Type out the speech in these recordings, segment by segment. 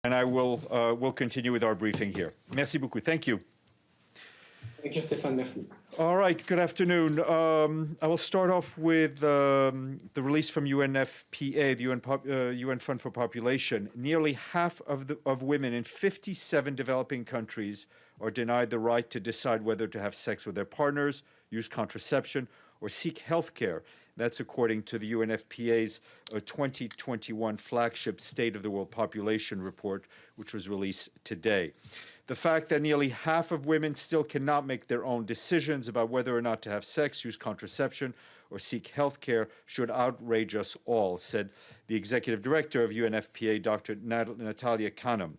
And I will continue with our briefing here. Merci beaucoup. Thank you. Thank you, Stéphane. Merci. All right. Good afternoon. I will start off with the release from UNFPA, the UN Fund for Population. Nearly half of women in 57 developing countries are denied the right to decide whether to have sex with their partners, use contraception, or seek health care. That's according to the UNFPA's 2021 flagship State of the World Population Report, which was released today. The fact that nearly half of women still cannot make their own decisions about whether or not to have sex, use contraception, or seek health care should outrage us all, said the executive director of UNFPA, Dr. Natalia Kanem.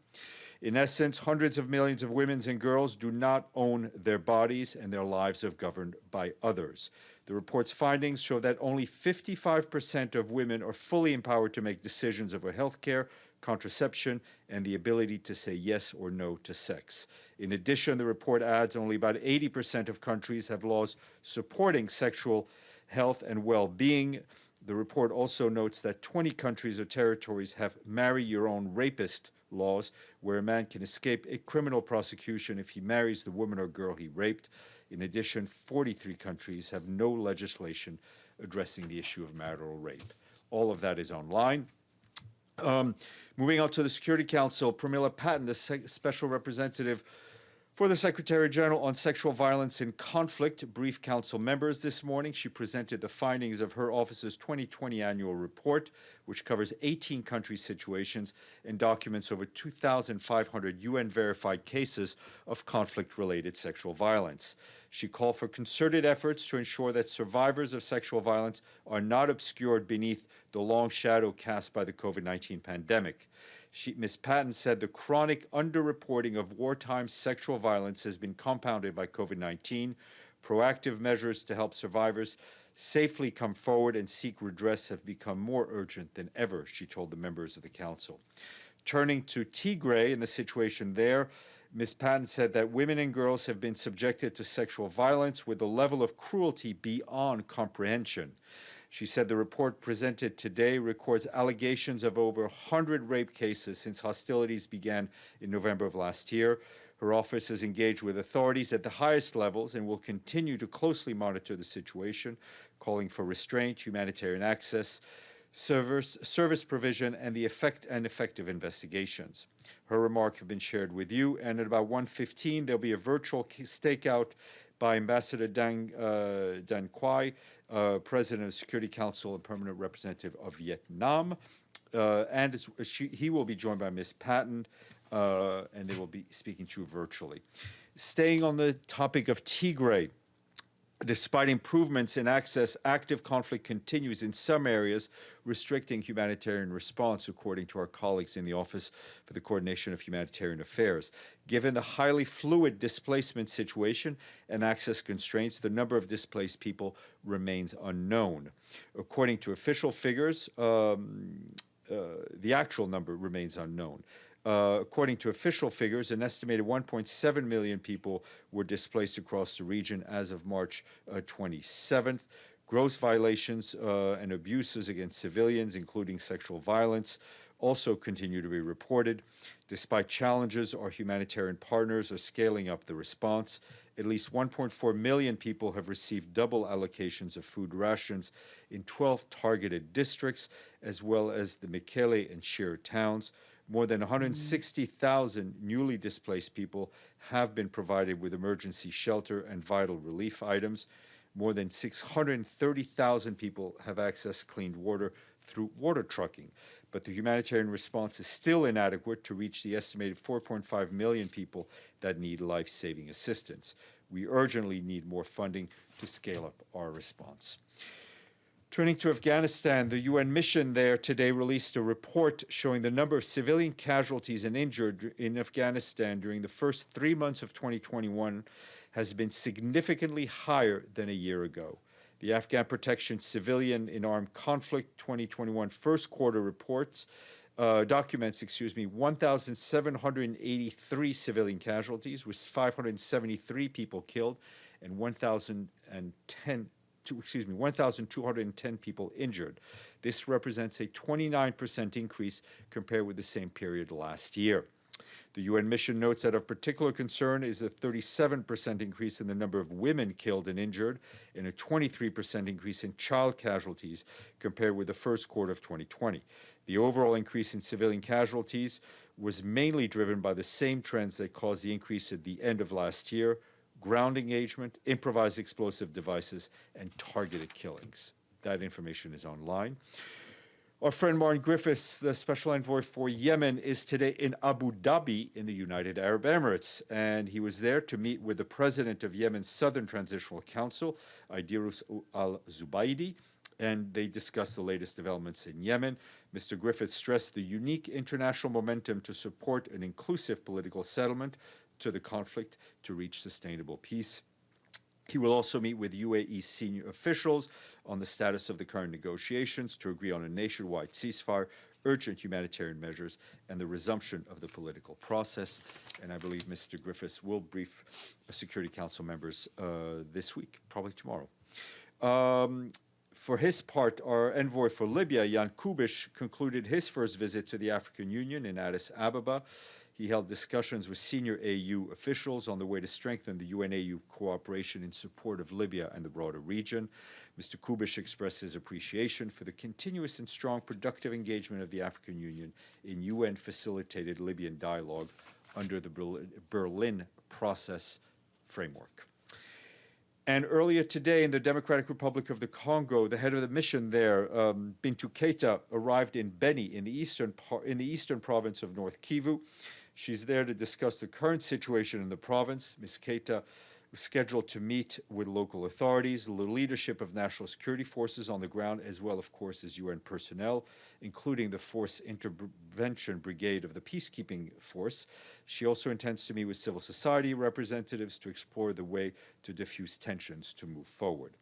In essence, hundreds of millions of women and girls do not own their bodies, and their lives are governed by others. The report's findings show that only 55% of women are fully empowered to make decisions over health care, contraception, and the ability to say yes or no to sex. In addition, the report adds only about 80% of countries have laws supporting sexual health and well-being. The report also notes that 20 countries or territories have marry your own rapist laws, where a man can escape a criminal prosecution if he marries the woman or girl he raped. In addition, 43 countries have no legislation addressing the issue of marital rape. All of that is online. Moving on to the Security Council, Pramila Patten, the Special Representative for the Secretary General on Sexual Violence in Conflict, briefed Council members this morning. She presented the findings of her office's 2020 annual report, which covers 18 country situations and documents over 2,500 UN-verified cases of conflict-related sexual violence. She called for concerted efforts to ensure that survivors of sexual violence are not obscured beneath the long shadow cast by the COVID-19 pandemic. Ms. Patten said the chronic underreporting of wartime sexual violence has been compounded by COVID-19. Proactive measures to help survivors safely come forward and seek redress have become more urgent than ever, she told the members of the Council. Turning to Tigray and the situation there, Ms. Patten said that women and girls have been subjected to sexual violence with a level of cruelty beyond comprehension. She said the report presented today records allegations of over 100 rape cases since hostilities began in November of last year. Her office is engaged with authorities at the highest levels and will continue to closely monitor the situation, calling for restraint, humanitarian access, service provision, and effective investigations. Her remarks have been shared with you, and at about 1:15 there'll be a virtual stakeout by Ambassador Dan Quai, President of the Security Council and Permanent Representative of Vietnam. He will be joined by Ms. Patten, and they will be speaking to you virtually. Staying on the topic of Tigray, despite improvements in access, active conflict continues in some areas, restricting humanitarian response, according to our colleagues in the Office for the Coordination of Humanitarian Affairs. Given the highly fluid displacement situation and access constraints, the number of displaced people remains unknown. According to official figures, the actual number remains unknown. According to official figures, an estimated 1.7 million people were displaced across the region as of March 27th. Gross violations and abuses against civilians, including sexual violence, also continue to be reported. Despite challenges, our humanitarian partners are scaling up the response. At least 1.4 million people have received double allocations of food rations in 12 targeted districts, as well as the Mekelle and Shire towns. More than 160,000 newly displaced people have been provided with emergency shelter and vital relief items. More than 630,000 people have accessed clean water through water trucking. But the humanitarian response is still inadequate to reach the estimated 4.5 million people that need life-saving assistance. We urgently need more funding to scale up our response. Turning to Afghanistan, the UN mission there today released a report showing the number of civilian casualties and injured in Afghanistan during the first 3 months of 2021 has been significantly higher than a year ago. The Afghan Protection Civilian in Armed Conflict 2021 first quarter documents 1,783 civilian casualties, with 573 people killed and 1,010 1,210 people injured. This represents a 29% increase compared with the same period last year. The UN mission notes that of particular concern is a 37% increase in the number of women killed and injured, and a 23% increase in child casualties compared with the first quarter of 2020. The overall increase in civilian casualties was mainly driven by the same trends that caused the increase at the end of last year: ground engagement, improvised explosive devices, and targeted killings. That information is online. Our friend Martin Griffiths, the Special Envoy for Yemen, is today in Abu Dhabi in the United Arab Emirates, and he was there to meet with the President of Yemen's Southern Transitional Council, Aidirus al-Zubaidi, and they discussed the latest developments in Yemen. Mr. Griffiths stressed the unique international momentum to support an inclusive political settlement to the conflict to reach sustainable peace. He will also meet with UAE senior officials on the status of the current negotiations to agree on a nationwide ceasefire, urgent humanitarian measures, and the resumption of the political process. And I believe Mr. Griffiths will brief Security Council members this week, probably tomorrow. For his part, our envoy for Libya, Jan Kubiš, concluded his first visit to the African Union in Addis Ababa. He held discussions with senior AU officials on the way to strengthen the UN-AU cooperation in support of Libya and the broader region. Mr. Kubiš expressed his appreciation for the continuous and strong productive engagement of the African Union in UN-facilitated Libyan dialogue under the Berlin process framework. And earlier today, in the Democratic Republic of the Congo, the head of the mission there, Bintou Keita, arrived in Beni in the eastern province of North Kivu. She's there to discuss the current situation in the province. Ms. Keita was scheduled to meet with local authorities, the leadership of national security forces on the ground, as well, of course, as UN personnel, including the Force Intervention Brigade of the Peacekeeping Force. She also intends to meet with civil society representatives to explore the way to diffuse tensions to move forward.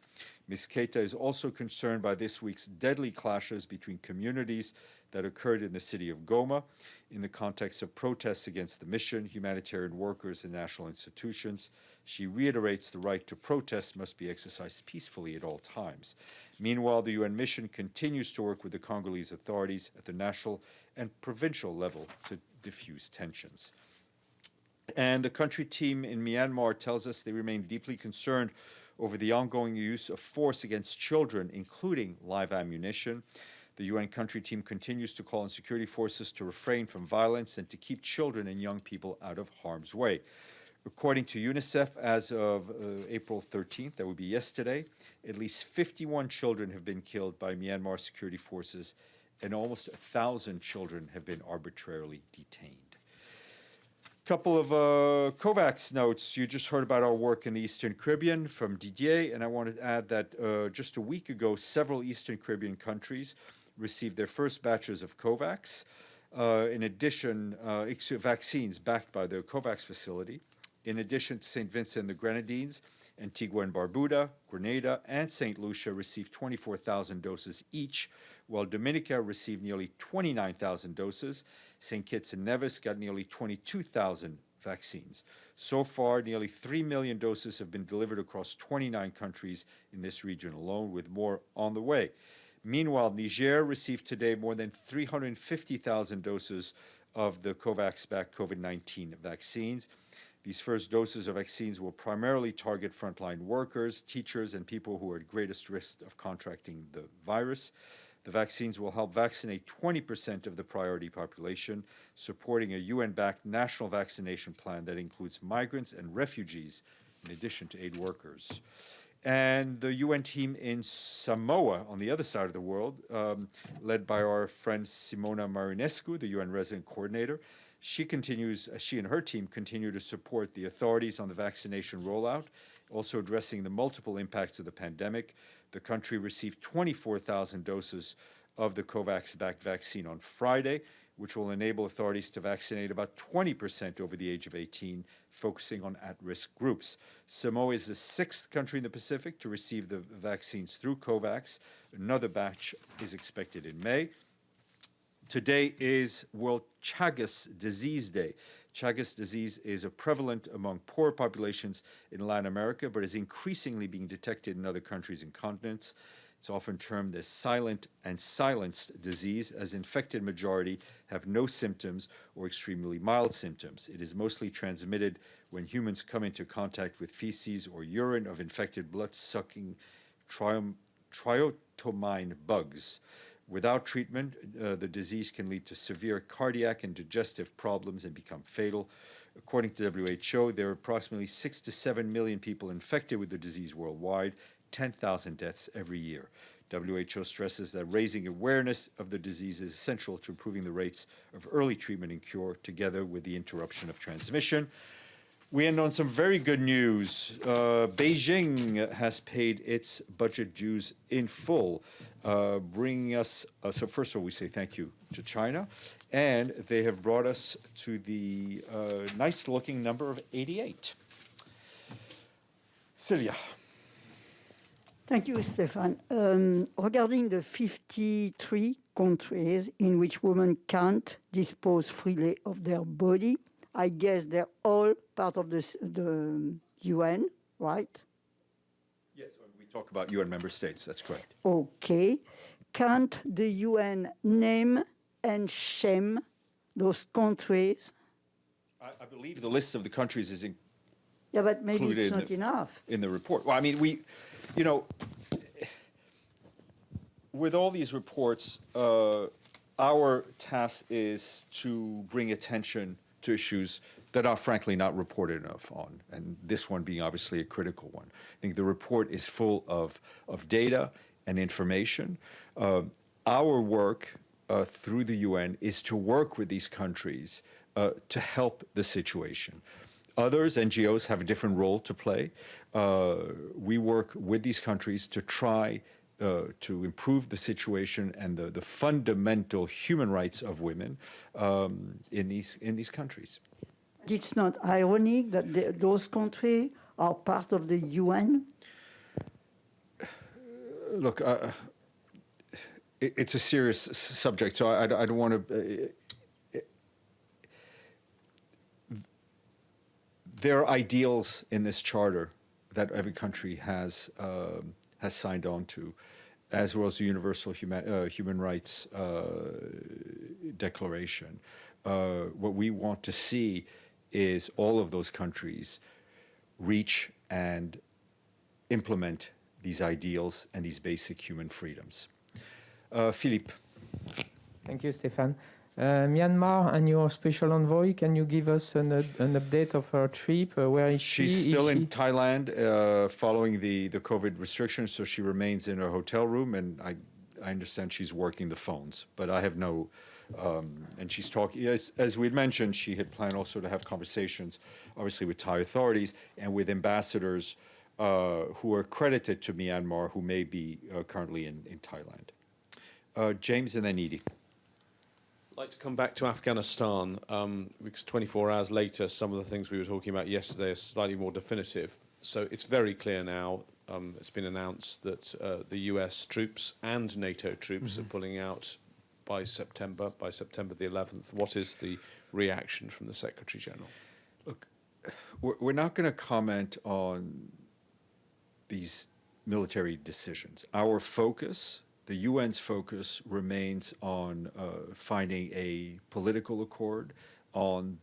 Ms. Keita is also concerned by this week's deadly clashes between communities that occurred in the city of Goma in the context of protests against the mission, humanitarian workers, and national institutions. She reiterates the right to protest must be exercised peacefully at all times. Meanwhile, the UN mission continues to work with the Congolese authorities at the national and provincial level to diffuse tensions. And the country team in Myanmar tells us they remain deeply concerned over the ongoing use of force against children, including live ammunition. The UN country team continues to call on security forces to refrain from violence and to keep children and young people out of harm's way. According to UNICEF, as of April 13th, that would be yesterday, at least 51 children have been killed by Myanmar security forces, and almost 1,000 children have been arbitrarily detained. Couple of Covax notes. You just heard about our work in the Eastern Caribbean from Didier, and I want to add that just a week ago, several Eastern Caribbean countries received their first batches of Covax. In addition, vaccines backed by the Covax facility. In addition to St. Vincent and the Grenadines, Antigua and Barbuda, Grenada, and St. Lucia received 24,000 doses each, while Dominica received nearly 29,000 doses. St. Kitts and Nevis got nearly 22,000 vaccines. So far, nearly 3 million doses have been delivered across 29 countries in this region alone, with more on the way. Meanwhile, Niger received today more than 350,000 doses of the Covax-backed COVID-19 vaccines. These first doses of vaccines will primarily target frontline workers, teachers, and people who are at greatest risk of contracting the virus. The vaccines will help vaccinate 20% of the priority population, supporting a UN-backed national vaccination plan that includes migrants and refugees, in addition to aid workers. And the UN team in Samoa, on the other side of the world, led by our friend Simona Marinescu, the UN resident coordinator, she and her team continue to support the authorities on the vaccination rollout, also addressing the multiple impacts of the pandemic. The country received 24,000 doses of the Covax-backed vaccine on Friday, which will enable authorities to vaccinate about 20% over the age of 18, focusing on at-risk groups. Samoa is the 6th country in the Pacific to receive the vaccines through Covax. Another batch is expected in May. Today is World Chagas Disease Day. Chagas disease is prevalent among poor populations in Latin America, but is increasingly being detected in other countries and continents. It's often termed the silent and silenced disease, as infected majority have no symptoms or extremely mild symptoms. It is mostly transmitted when humans come into contact with feces or urine of infected blood-sucking triotomine bugs. Without treatment, the disease can lead to severe cardiac and digestive problems and become fatal. According to WHO, there are approximately 6 to 7 million people infected with the disease worldwide, 10,000 deaths every year. WHO stresses that raising awareness of the disease is essential to improving the rates of early treatment and cure, together with the interruption of transmission. We end on some very good news. Beijing has paid its budget dues in full, bringing us, so first of all, we say thank you to China, and they have brought us to the nice-looking number of 88. Celia. Thank you, Stéphane. Regarding the 53 countries in which women can't dispose freely of their body, I guess they're all part of the UN, right? Yes, we talk about UN member states, that's correct. Okay. Can't the UN name and shame those countries? I believe the list of the countries is Yeah, but maybe included it's not enough. in the report. Well, I mean, you know, with all these reports, our task is to bring attention to issues that are frankly not reported enough on, and this one being obviously a critical one. I think the report is full of data and information. Our work through the UN is to work with these countries to help the situation. Others, NGOs, have a different role to play. We work with these countries to try to improve the situation and the fundamental human rights of women in these countries. It's not ironic that those countries are part of the UN? Look, it's a serious subject, so I don't want to... There are ideals in this charter that every country has signed on to, as well as the Universal Human Rights Declaration. What we want to see is all of those countries reach and implement these ideals and these basic human freedoms. Philippe. Thank you, Stéphane. Myanmar and your special envoy, can you give us an update of her trip? Where is she? She's still in Thailand following the COVID restrictions, so she remains in her hotel room, and I understand she's working the phones, but I have no... and she's talking, as we had mentioned, she had planned also to have conversations, obviously, with Thai authorities and with ambassadors who are credited to Myanmar, who may be currently in Thailand. James and then Edie. I'd like to come back to Afghanistan, because 24 hours later, some of the things we were talking about yesterday are slightly more definitive. So it's very clear now, it's been announced that the US troops and NATO troops are pulling out by September the 11th. What is the reaction from the Secretary General? Look, we're not going to comment on these military decisions. Our focus, the UN's focus, remains on finding a political accord, on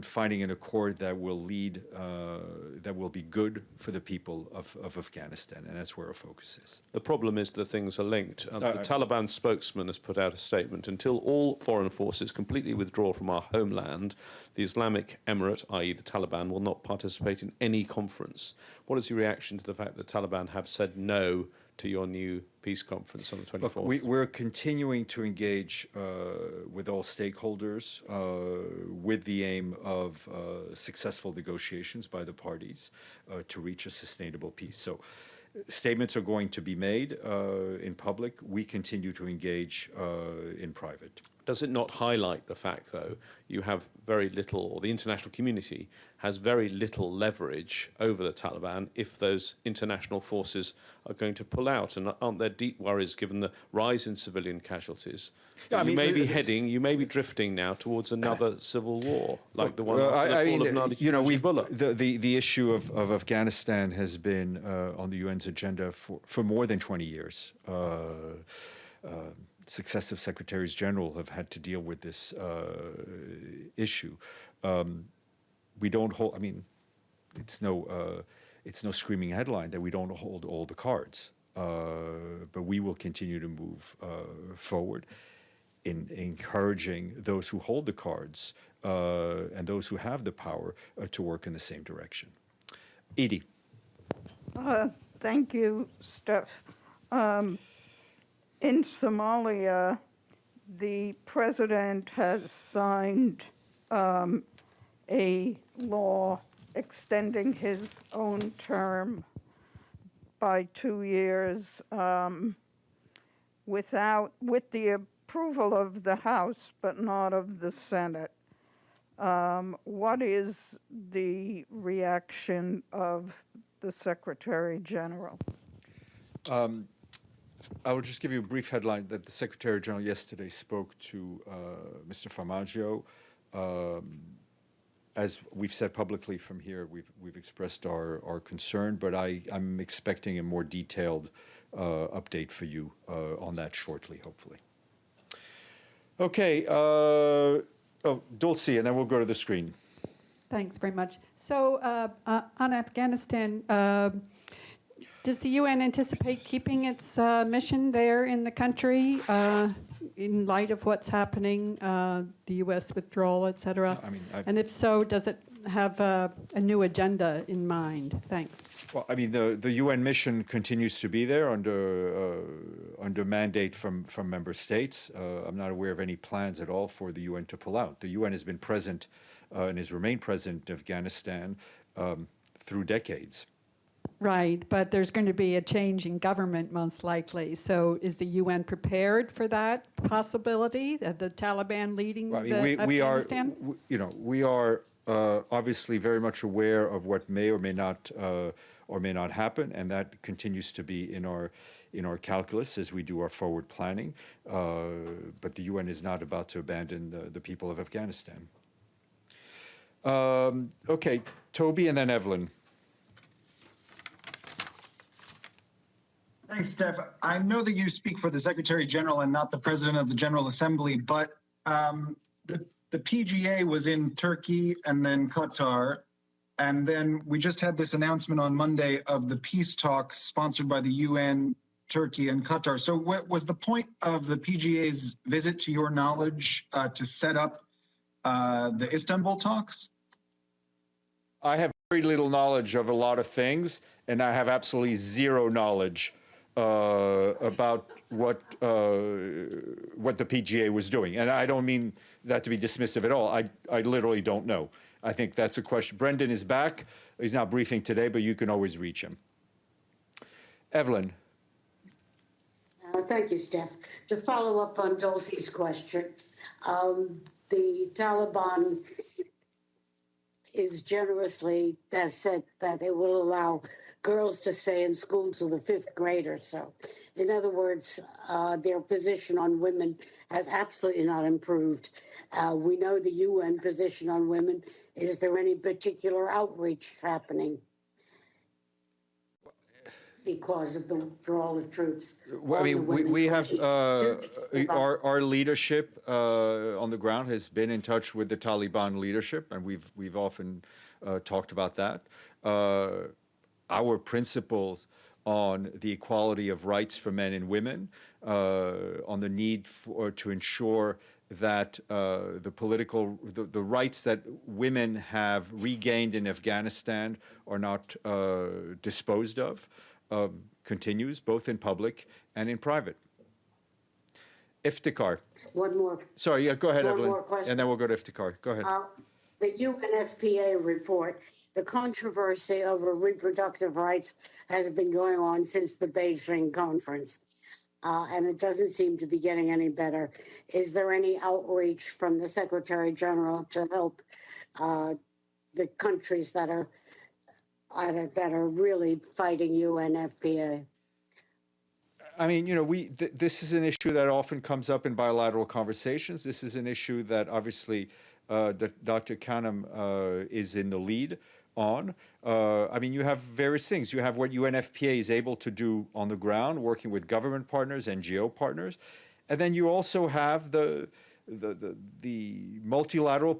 finding an accord that will lead, that will be good for the people of Afghanistan, and that's where our focus is. The problem is that things are linked. The Taliban spokesman has put out a statement: until all foreign forces completely withdraw from our homeland, the Islamic Emirate, i.e. the Taliban, will not participate in any conference. What is your reaction to the fact that the Taliban have said no to your new peace conference on the 24th? Look, we're continuing to engage with all stakeholders with the aim of successful negotiations by the parties to reach a sustainable peace. So statements are going to be made in public. We continue to engage in private. Does it not highlight the fact, though, you have very little, or the international community has very little leverage over the Taliban if those international forces are going to pull out? And aren't there deep worries given the rise in civilian casualties? Yeah, you may be drifting now towards another civil war, like the one after the fall of Najibullah. The issue of Afghanistan has been on the UN's agenda for more than 20 years. Successive secretaries general have had to deal with this issue. We don't hold. I mean, it's no screaming headline that we don't hold all the cards, but we will continue to move forward in encouraging those who hold the cards and those who have the power to work in the same direction. Edie. Thank you, Steph. In Somalia, the president has signed a law extending his own term by 2 years with the approval of the House, but not of the Senate. What is the reaction of the Secretary General? I will just give you a brief headline that the Secretary General yesterday spoke to Mr. Farmaggio. As we've said publicly from here, we've expressed our concern, but I'm expecting a more detailed update for you on that shortly, hopefully. Okay, Dulcie, and then we'll go to the screen. Thanks very much. So on Afghanistan, does the UN anticipate keeping its mission there in the country in light of what's happening, the U.S. withdrawal, et cetera? I mean, and if so, does it have a new agenda in mind? Thanks. Well, I mean, the UN mission continues to be there under mandate from member states. I'm not aware of any plans at all for the UN to pull out. The UN has been present and has remained present in Afghanistan through decades. Right, but there's going to be a change in government most likely. So is the UN prepared for that possibility, the Taliban leading Afghanistan? We are obviously very much aware of what may or may not happen, and that continues to be in our calculus as we do our forward planning. But the UN is not about to abandon the people of Afghanistan. Okay, Toby, and then Evelyn. Thanks, Steph. I know that you speak for the Secretary General and not the President of the General Assembly, but the PGA was in Turkey and then Qatar, and then we just had this announcement on Monday of the peace talks sponsored by the UN, Turkey, and Qatar. So what was the point of the PGA's visit, to your knowledge, to set up the Istanbul talks? I have very little knowledge of a lot of things, and I have absolutely zero knowledge about what the PGA was doing. And I don't mean that to be dismissive at all. I literally don't know. I think that's a question. Brendan is back. He's not briefing today, but you can always reach him. Evelyn. Thank you, Steph. To follow up on Dulcie's question, the Taliban is generously said that it will allow girls to stay in school till the 5th grade or so. In other words, their position on women has absolutely not improved. We know the UN position on women. Is there any particular outreach happening because of the withdrawal of troops? Well, I mean, we have our leadership on the ground has been in touch with the Taliban leadership, and we've often talked about that. Our principles on the equality of rights for men and women, on the need to ensure that the rights that women have regained in Afghanistan are not disposed of, continues both in public and in private. Iftikhar. One more. Sorry, yeah, go ahead, Evelyn. More question. And then we'll go to Iftikhar. Go ahead. The UNFPA report, the controversy over reproductive rights has been going on since the Beijing conference. and it doesn't seem to be getting any better. Is there any outreach from the Secretary General to help the countries that are really fighting UNFPA? I mean, you know, this is an issue that often comes up in bilateral conversations. This is an issue that obviously Dr. Kanem is in the lead on. I mean, you have various things. You have what UNFPA is able to do on the ground, working with government partners, NGO partners, and then you also have the multilateral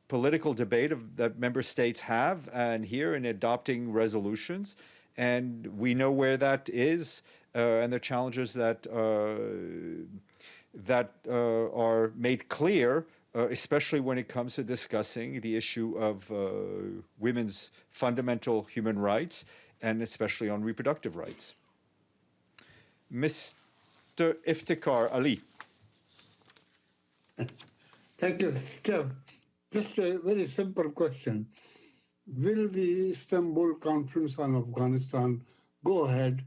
political debate that member states have, and here in adopting resolutions, and we know where that is, and the challenges that are made clear. Especially when it comes to discussing the issue of women's fundamental human rights, and especially on reproductive rights. Mr. Iftikhar Ali. Thank you, Steph. Just a very simple question. Will the Istanbul Conference on Afghanistan go ahead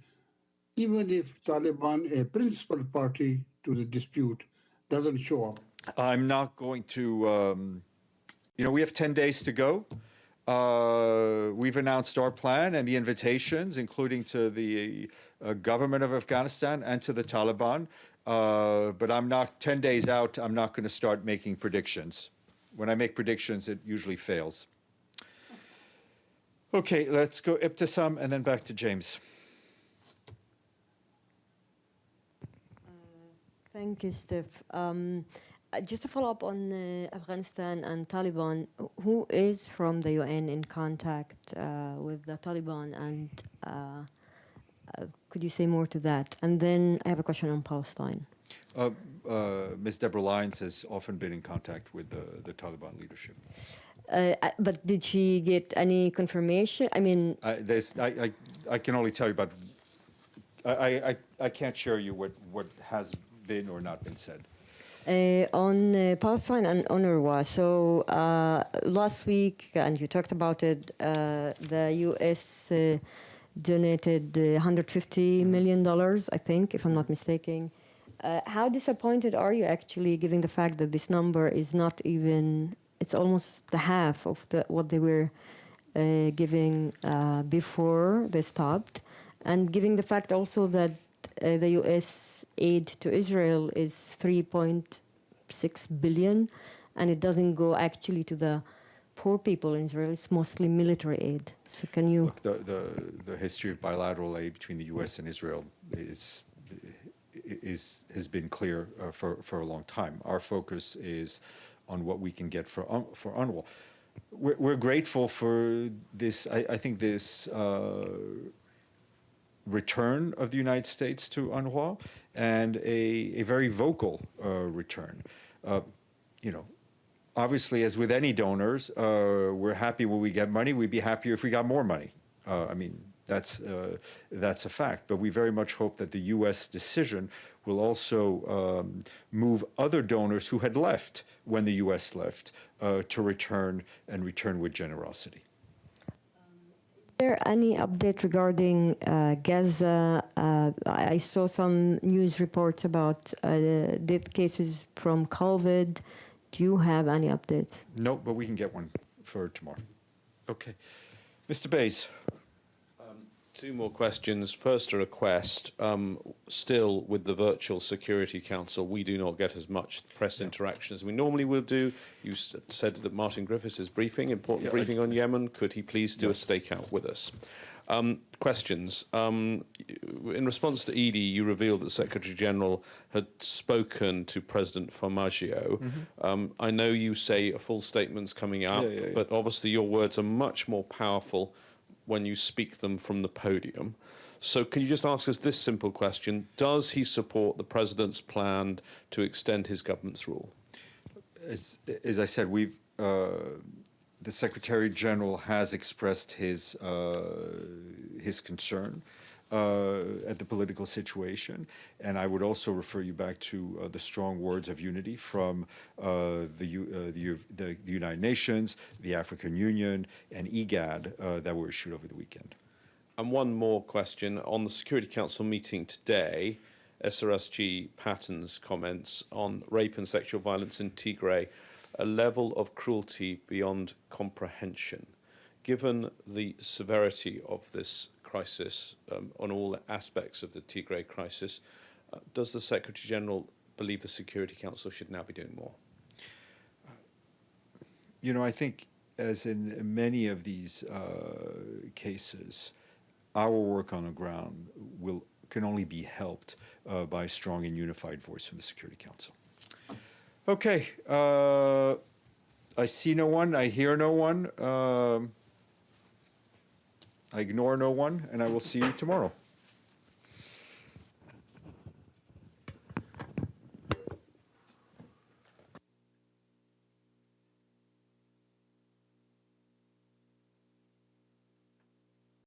even if Taliban, a principal party to the dispute, doesn't show up? I'm not going to, we have 10 days to go. We've announced our plan and the invitations, including to the government of Afghanistan and to the Taliban. But I'm not, 10 days out, I'm not going to start making predictions. When I make predictions, it usually fails. Okay, let's go Ibtisam and then back to James. Thank you, Steph. Just to follow up on Afghanistan and Taliban, who is from the UN in contact with the Taliban, and could you say more to that? And then I have a question on Palestine. Ms. Deborah Lyons has often been in contact with the Taliban leadership. But did she get any confirmation? I mean, I can only tell you about. I can't share you what has been or not been said. On Palestine and UNRWA. So last week, and you talked about it, the U.S. Donated $150 million, I think, if I'm not mistaken. How disappointed are you actually, given the fact that this number is not even, it's almost the half of what they were giving before they stopped, and given the fact also that the U.S. aid to Israel is $3.6 billion, and it doesn't go actually to the poor people in Israel. It's mostly military aid. So can you... Look, the history of bilateral aid between the U.S. and Israel has been clear for a long time. Our focus is on what we can get for UNRWA. We're grateful for this. I think this return of the United States to UNRWA, and a very vocal return. Obviously, as with any donors, we're happy when we get money. We'd be happier if we got more money. That's a fact. But we very much hope that the U.S. decision will also move other donors who had left when the U.S. left to return, and return with generosity. Is there any update regarding Gaza? I saw some news reports about death cases from COVID. Do you have any updates? No, but we can get one for tomorrow. Okay. Mr. Bays. Two more questions. First, a request. Still, with the virtual Security Council, we do not get as much press interaction as we normally will do. You said that Martin Griffiths is briefing, important briefing on Yemen. Could he please do a stakeout with us? Questions. In response to Edie, you revealed that Secretary General had spoken to President Farmaggio. I know you say a full statement's coming up, but obviously your words are much more powerful when you speak them from the podium. So can you just ask us this simple question? Does he support the President's plan to extend his government's rule? As I said, the Secretary General has expressed his concern at the political situation, and I would also refer you back to the strong words of unity from the United Nations, the African Union, and IGAD that were issued over the weekend. And one more question. On the Security Council meeting today, SRSG Patton's comments on rape and sexual violence in Tigray, a level of cruelty beyond comprehension. Given the severity of this crisis on all aspects of the Tigray crisis, does the Secretary General believe the Security Council should now be doing more? You know, I think, as in many of these cases, our work on the ground can only be helped by a strong and unified voice from the Security Council. Okay, I see no one, I hear no one, I ignore no one, and I will see you tomorrow.